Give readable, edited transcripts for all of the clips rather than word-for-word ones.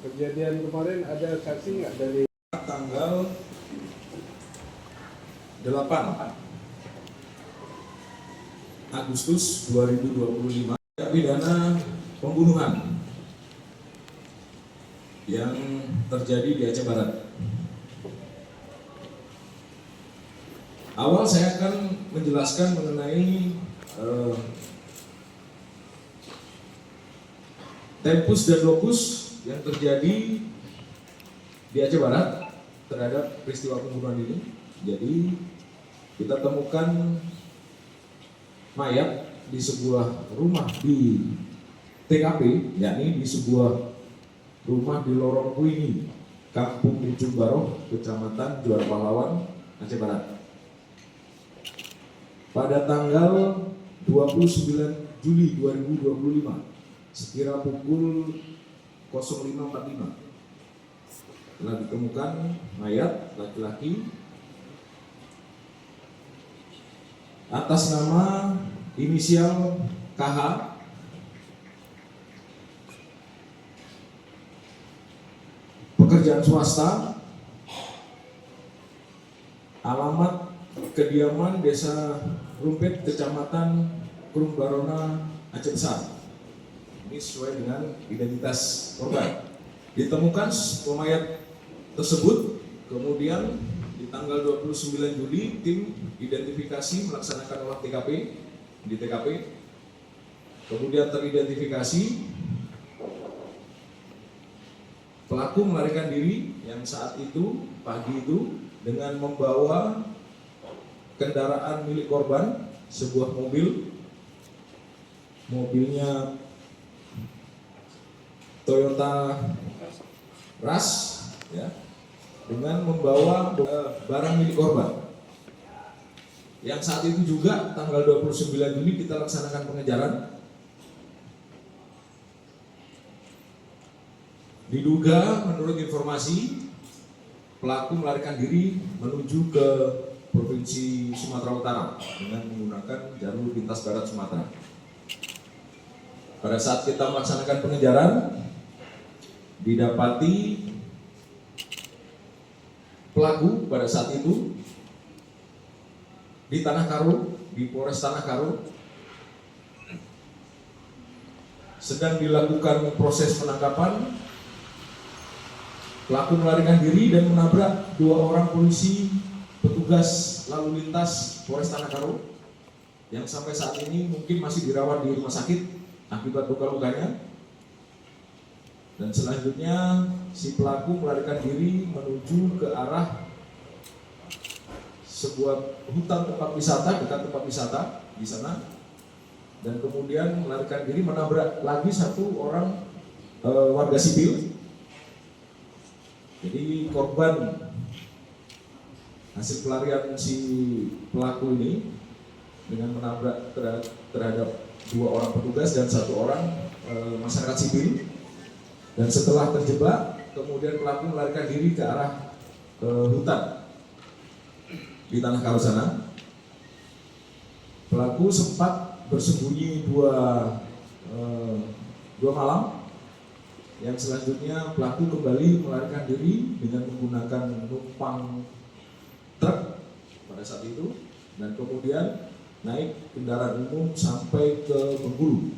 Kejadian kemarin ada saksi nggak dari tanggal 8 Agustus 2025 pidana pembunuhan yang terjadi di Aceh Barat. Awal saya akan menjelaskan mengenai tempus dan lokus yang terjadi di Aceh Barat terhadap peristiwa pembunuhan ini. Jadi kita temukan mayat di sebuah rumah di TKP, yakni di sebuah rumah di Lorong Kuini, Kampung Ujung Baroh, Kecamatan Juara Pahlawan, Aceh Barat. Pada tanggal 29 Juli 2025, sekira pukul 05.45, telah ditemukan mayat laki-laki atas nama inisial KH, pekerjaan swasta, alamat kediaman Desa Rumpit, Kecamatan Kurung Barona, Aceh Besar. Ini sesuai dengan identitas korban. Ditemukan mayat tersebut, kemudian di tanggal 29 Juli tim identifikasi melaksanakan olah TKP di TKP, kemudian teridentifikasi pelaku melarikan diri yang saat itu pagi itu dengan membawa kendaraan milik korban, sebuah mobilnya Toyota Rush, ya, dengan membawa barang milik korban. Yang saat itu juga tanggal 29 Juli kita laksanakan pengejaran. Diduga menurut informasi pelaku melarikan diri menuju ke Provinsi Sumatera Utara dengan menggunakan jalur lintas barat Sumatera. Pada saat kita melaksanakan pengejaran, didapati pelaku pada saat itu di Tanah Karo, di Polres Tanah Karo, sedang dilakukan proses penangkapan. Pelaku melarikan diri dan menabrak 2 orang polisi petugas lalu lintas Polres Tanah Karo yang sampai saat ini mungkin masih dirawat di rumah sakit akibat luka-lukanya. Dan selanjutnya si pelaku melarikan diri menuju ke arah sebuah hutan tempat wisata, dekat tempat wisata di sana, dan kemudian melarikan diri menabrak lagi 1 orang warga sipil. Jadi korban hasil pelarian si pelaku ini dengan menabrak terhadap 2 orang petugas dan 1 orang masyarakat sipil. Dan setelah terjebak, kemudian pelaku melarikan diri ke arah hutan di Tanah Karo sana. Pelaku sempat bersembunyi 2 malam. Yang selanjutnya pelaku kembali melarikan diri dengan menggunakan numpang truk pada saat itu, dan kemudian naik kendaraan umum sampai ke Bengkulu.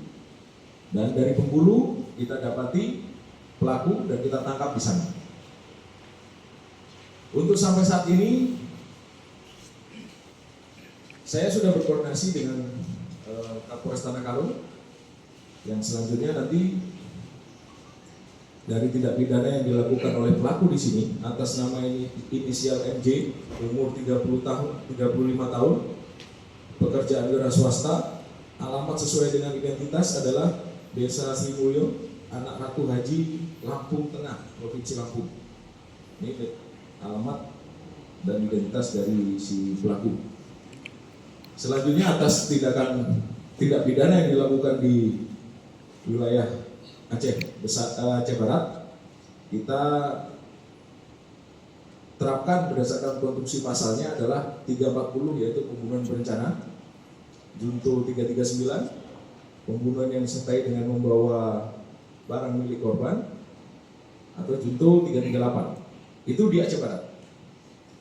Dan dari Bengkulu kita dapati pelaku dan kita tangkap di sana. Untuk sampai saat ini saya sudah berkoordinasi dengan Kapolres Tanah Karo, yang selanjutnya nanti dari tindak pidana yang dilakukan oleh pelaku di sini atas nama inisial MJ, umur 35 tahun, pekerjaan wira swasta, alamat sesuai dengan identitas adalah Desa Sri Mulyo, Anak Ratu Haji, Lampung Tengah, Provinsi Lampung. Ini alamat dan identitas dari si pelaku. Selanjutnya atas tindak pidana yang dilakukan di wilayah Aceh Barat, kita terapkan berdasarkan konstruksi pasalnya adalah 340, yaitu pembunuhan berencana, junto 339, pembunuhan yang disertai dengan membawa barang milik korban, atau junto 338. Itu di Aceh Barat.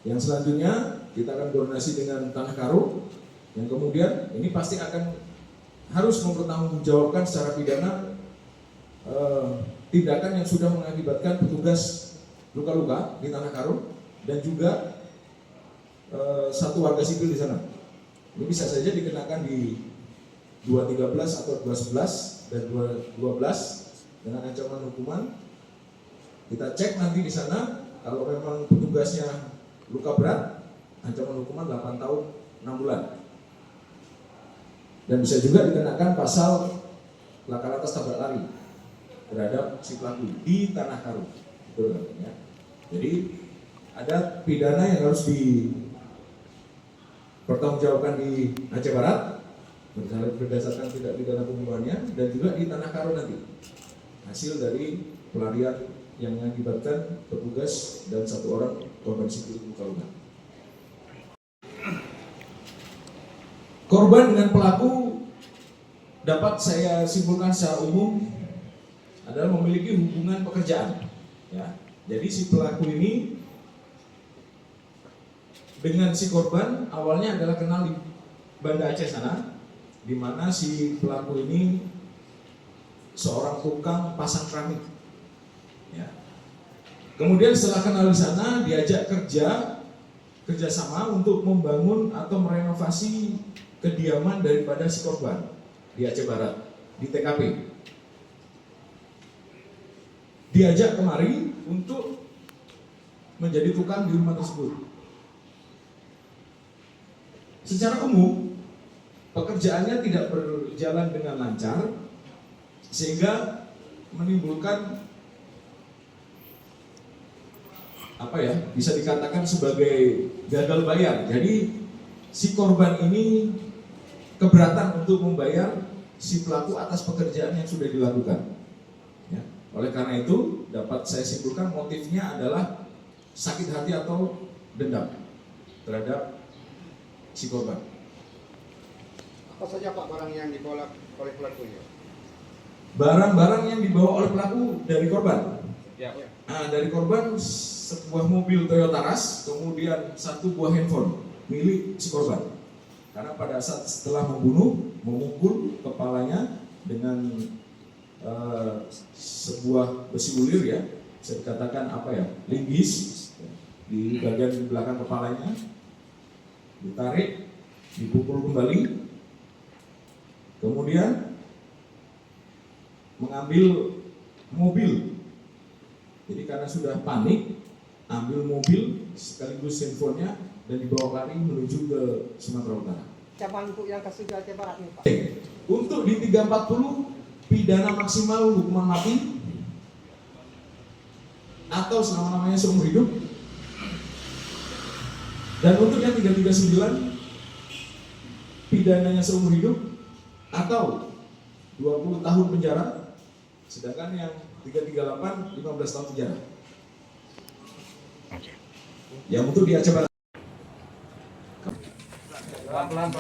Yang selanjutnya kita akan koordinasi dengan Tanah Karo, yang kemudian ini pasti akan harus mempertanggungjawabkan secara pidana tindakan yang sudah mengakibatkan petugas luka-luka di Tanah Karo dan juga satu warga sipil di sana. Ini bisa saja dikenakan di 213 atau 211 dan 212 dengan ancaman hukuman. Kita cek nanti di sana, kalau memang petugasnya luka berat, ancaman hukuman 8 tahun 6 bulan. Dan bisa juga dikenakan pasal laka lantas tabrak lari terhadap si pelaku di Tanah Karo. Betul, ya. Jadi ada pidana yang harus dipertanggungjawabkan di Aceh Barat berdasarkan tindak pidana pembunuhannya, dan juga di Tanah Karo nanti hasil dari pelarian yang mengakibatkan petugas dan satu orang korban sipil luka-luka. Korban dengan pelaku dapat saya simpulkan secara umum adalah memiliki hubungan pekerjaan. Ya, jadi si pelaku ini dengan si korban awalnya adalah kenal di Banda Aceh sana, di mana si pelaku ini seorang tukang pasang keramik. Ya. Kemudian setelah kenal di sana, diajak kerjasama untuk membangun atau merenovasi kediaman daripada si korban di Aceh Barat, di TKP. Diajak kemari untuk menjadi tukang di rumah tersebut. Secara umum, pekerjaannya tidak berjalan dengan lancar, sehingga menimbulkan bisa dikatakan sebagai gagal bayar. Jadi si korban ini keberatan untuk membayar si pelaku atas pekerjaan yang sudah dilakukan. Ya. Oleh karena itu dapat saya simpulkan motifnya adalah sakit hati atau dendam terhadap si korban. Apa saja Pak barang yang dibawa oleh pelakunya? Barang-barang yang dibawa oleh pelaku dari korban. Ya. Nah, dari korban sebuah mobil Toyota Rush, kemudian satu buah handphone milik si korban. Karena pada saat setelah membunuh, memukul kepalanya dengan sebuah besi bulir, ya, bisa dikatakan linggis di bagian belakang kepalanya, ditarik, dipukul kembali, kemudian mengambil mobil. Jadi karena sudah panik, ambil mobil sekaligus handphonenya dan dibawa lari menuju ke Sumatera Utara. Siapa untuk yang kasus di Aceh Barat nih Pak? Untuk di 340 pidana maksimal hukuman mati atau selama-lamanya seumur hidup. Dan untuk yang 339 pidananya seumur hidup atau 20 tahun penjara. Sedangkan yang 338 15 tahun penjara. Oke. Yang untuk di Aceh Barat. Pelan-pelan.